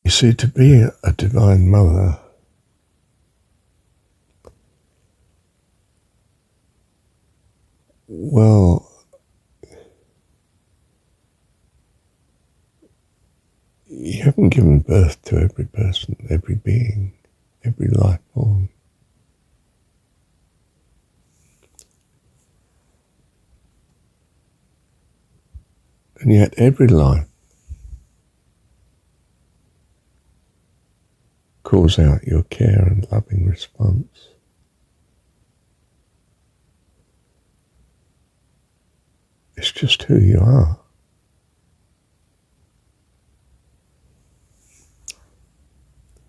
You see, to be a divine mother, well, you haven't given birth to every person, every being, every life form. And yet every life calls out your care and loving response. It's just who you are.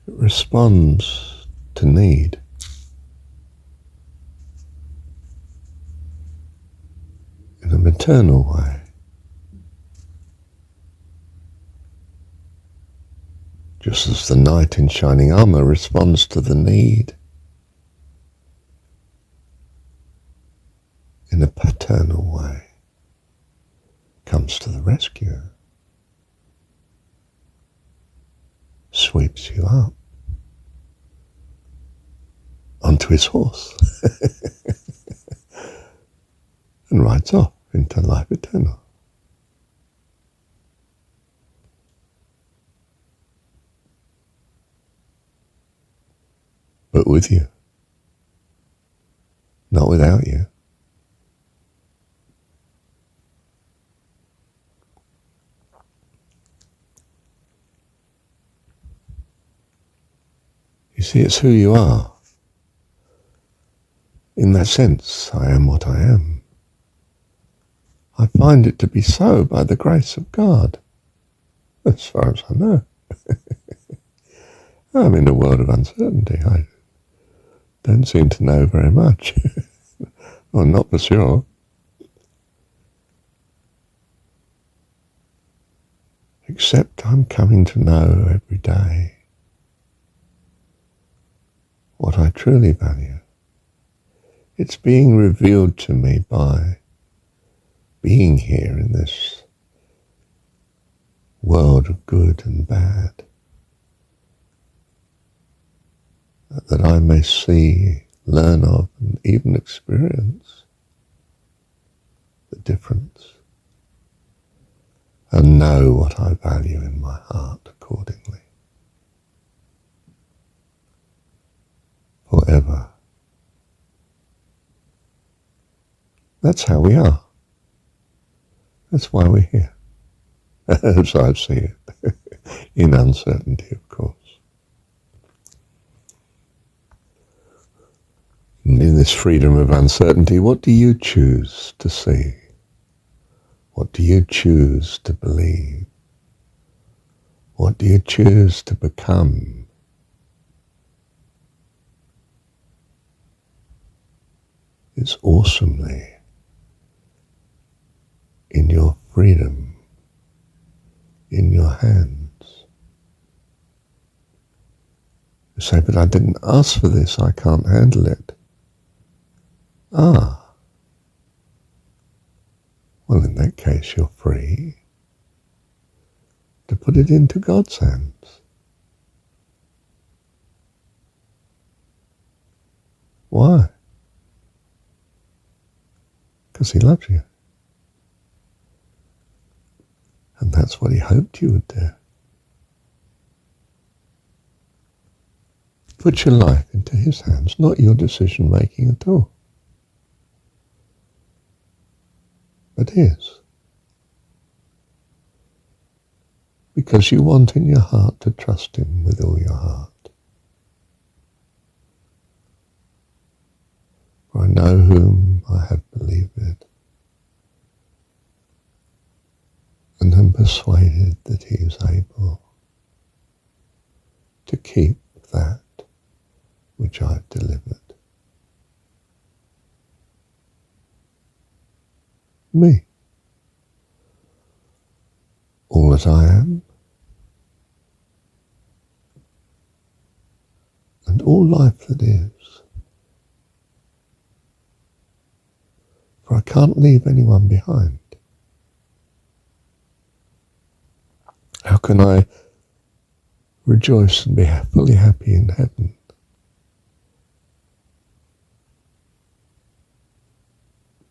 It responds to need. In a maternal way. Just as the knight in shining armor responds to the need in a paternal way, comes to the rescue, sweeps you up onto his horse and rides off into life eternal. But with you, not without you. You see, it's who you are. In that sense, I am what I am. I find it to be so by the grace of God, as far as I know. I'm in a world of uncertainty. I don't seem to know very much. Well, not for sure. Except I'm coming to know every day what I truly value. It's being revealed to me by being here in this world of good and bad, that I may see, learn of, and even experience the difference, and know what I value in my heart accordingly. Forever. That's how we are. That's why we're here. As I see it. In uncertainty, of course. And in this freedom of uncertainty, what do you choose to see? What do you choose to believe? What do you choose to become? It's awesomely in your freedom, in your hands. You say, but I didn't ask for this, I can't handle it. Ah, well, in that case, you're free to put it into God's hands. Why? Because he loves you. And that's what he hoped you would do. Put your life into his hands, not your decision making at all, but his. Because you want in your heart to trust him with all your heart. For I know whom I have believed, and am persuaded that he is able to keep that which I have delivered. Me. All that I am, and all life that is. For I can't leave anyone behind. How can I rejoice and be fully happy in heaven.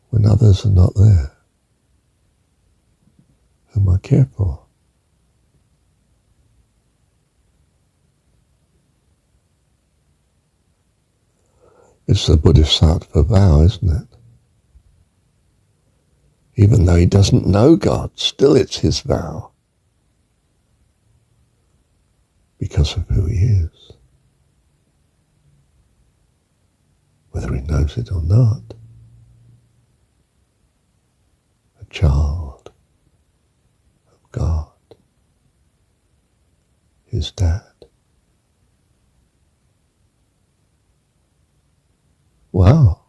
When others are not there, whom I care for. It's the Bodhisattva vow, isn't it? Even though he doesn't know God, still it's his vow. Because of who he is. Whether he knows it or not. A child of God. His dad. Wow.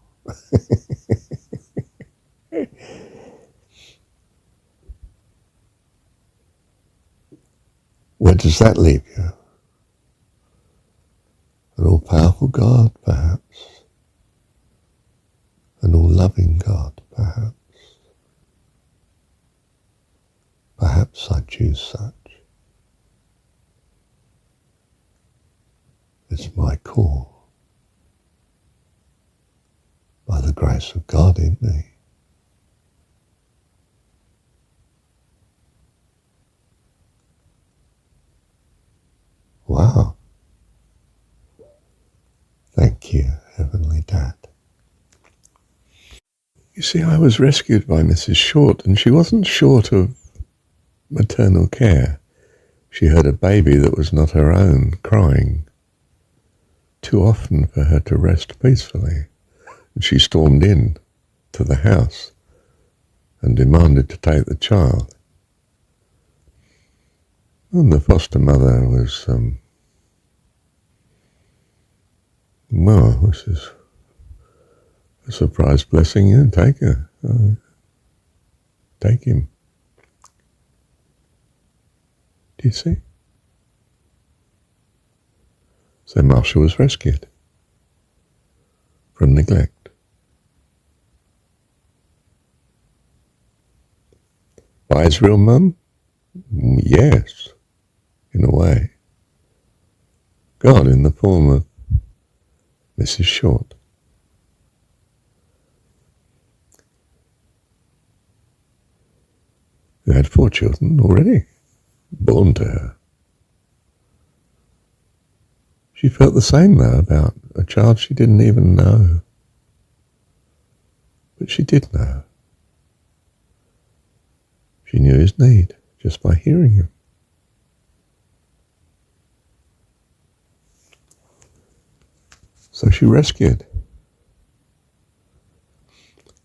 Where does that leave you? An all-powerful God, perhaps. An all-loving God, perhaps. Perhaps I choose such. It's my call. By the grace of God in me. Wow. Thank you, Heavenly Dad. You see, I was rescued by Mrs. Short, and she wasn't short of maternal care. She heard a baby that was not her own crying, too often for her to rest peacefully, and she stormed in to the house and demanded to take the child. And the foster mother was, well, this is a surprise blessing. Yeah, take her. Take him. Do you see? So Marsha was rescued from neglect. By his real mum? Yes, in a way. God in the form of Mrs. Short. Who had 4 children already born to her. She felt the same, though, about a child she didn't even know. But she did know. She knew his need just by hearing him. So she rescued.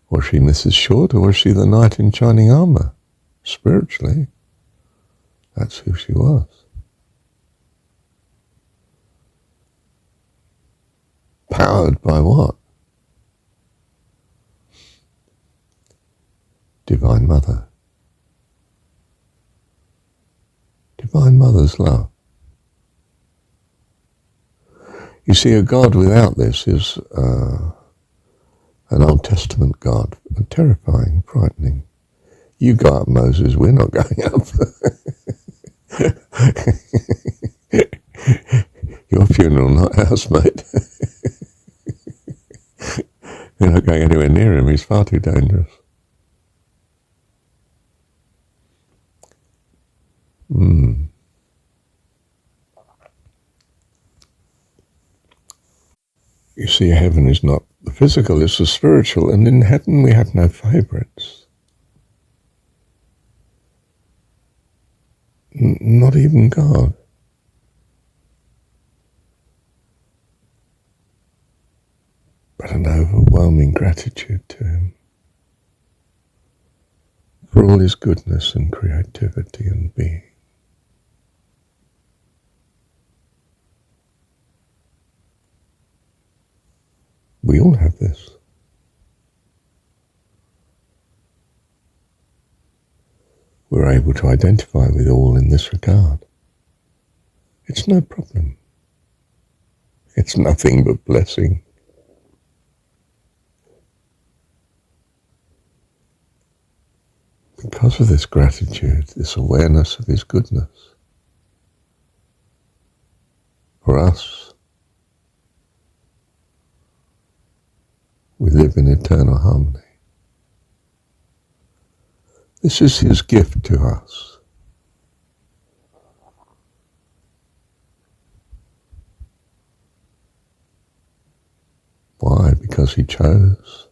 Was she Mrs. Short, or was she the knight in shining armour? Spiritually, that's who she was. Powered by what? Divine Mother. Divine Mother's love. You see, a God without this is an Old Testament God, terrifying, frightening. You go up, Moses, we're not going up. Your funeral, not ours, mate. We're not going anywhere near him, he's far too dangerous. You see, heaven is not the physical, it's the spiritual, and in heaven we have no favourites. Not even God. But an overwhelming gratitude to him for all his goodness and creativity and being. We all have this. We're able to identify with all in this regard. It's no problem. It's nothing but blessing. Because of this gratitude, this awareness of his goodness, for us, we live in eternal harmony. This is his gift to us. Why? Because he chose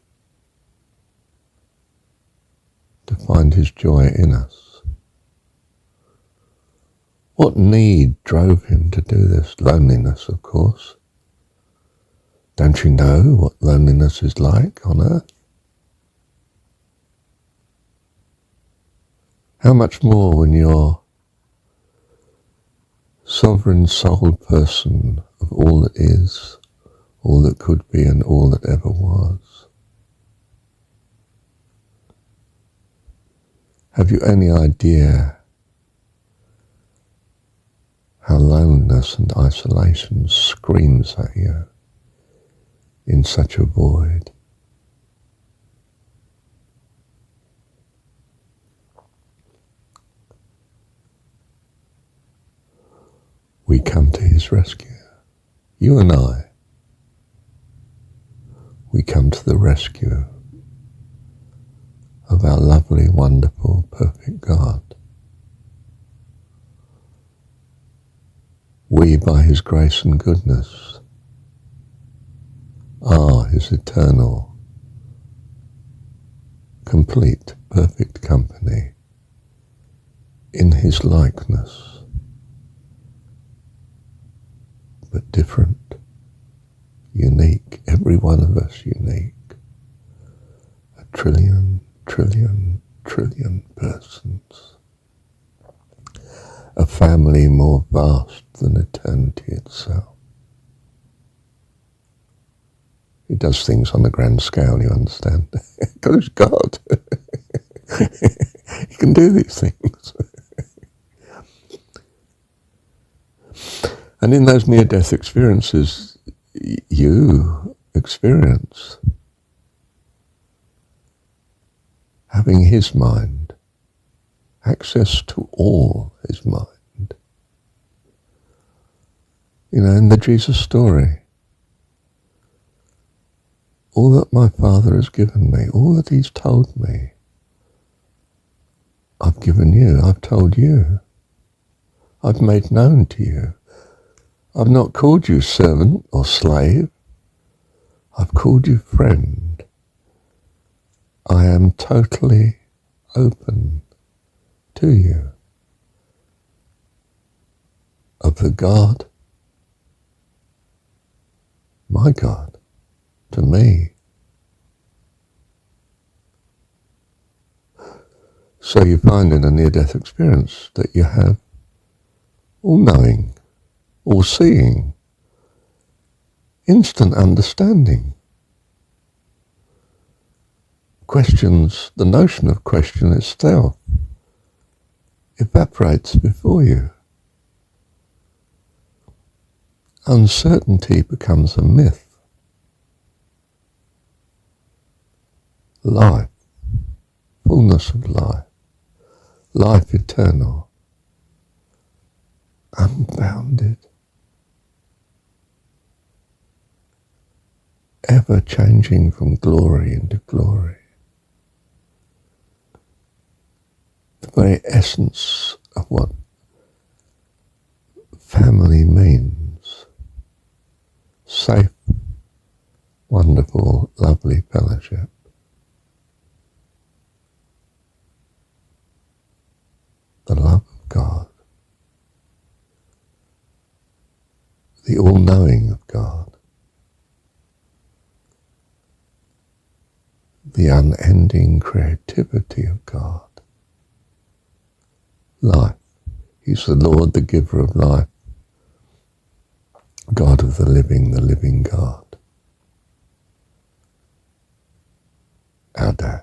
to find his joy in us. What need drove him to do this? Loneliness, of course. Don't you know what loneliness is like on earth? How much more when you're sovereign soul person of all that is, all that could be, and all that ever was. Have you any idea how loneliness and isolation screams at you in such a void? We come to his rescue. You and I, we come to the rescue of our lovely, wonderful, perfect God. We, by his grace and goodness, are his eternal, complete, perfect company in his likeness, but different, unique, every one of us unique. A trillion, trillion, trillion persons. A family more vast than eternity itself. He does things on a grand scale, you understand? God is God. He can do these things. And in those near-death experiences, you experience having his mind, access to all his mind. You know, in the Jesus story, all that my Father has given me, all that he's told me, I've given you, I've told you, I've made known to you. I've not called you servant or slave. I've called you friend. I am totally open to you. Of the God, my God, to me. So you find in a near-death experience that you have all-knowing, all-seeing, instant understanding. Questions, the notion of question itself evaporates before you. Uncertainty becomes a myth. Life, fullness of life, life eternal, unbounded, ever changing from glory into glory. The very essence of what family means. Safe, wonderful, lovely fellowship. The love of God. The all-knowing of God. The unending creativity of God. Life. He's the Lord, the giver of life. God of the living God. Our Dad.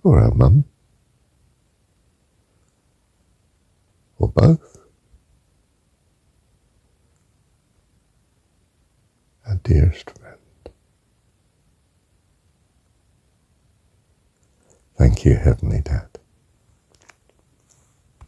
Or our Mum. Or both. Our dearest friend. Thank you, Heavenly Dad.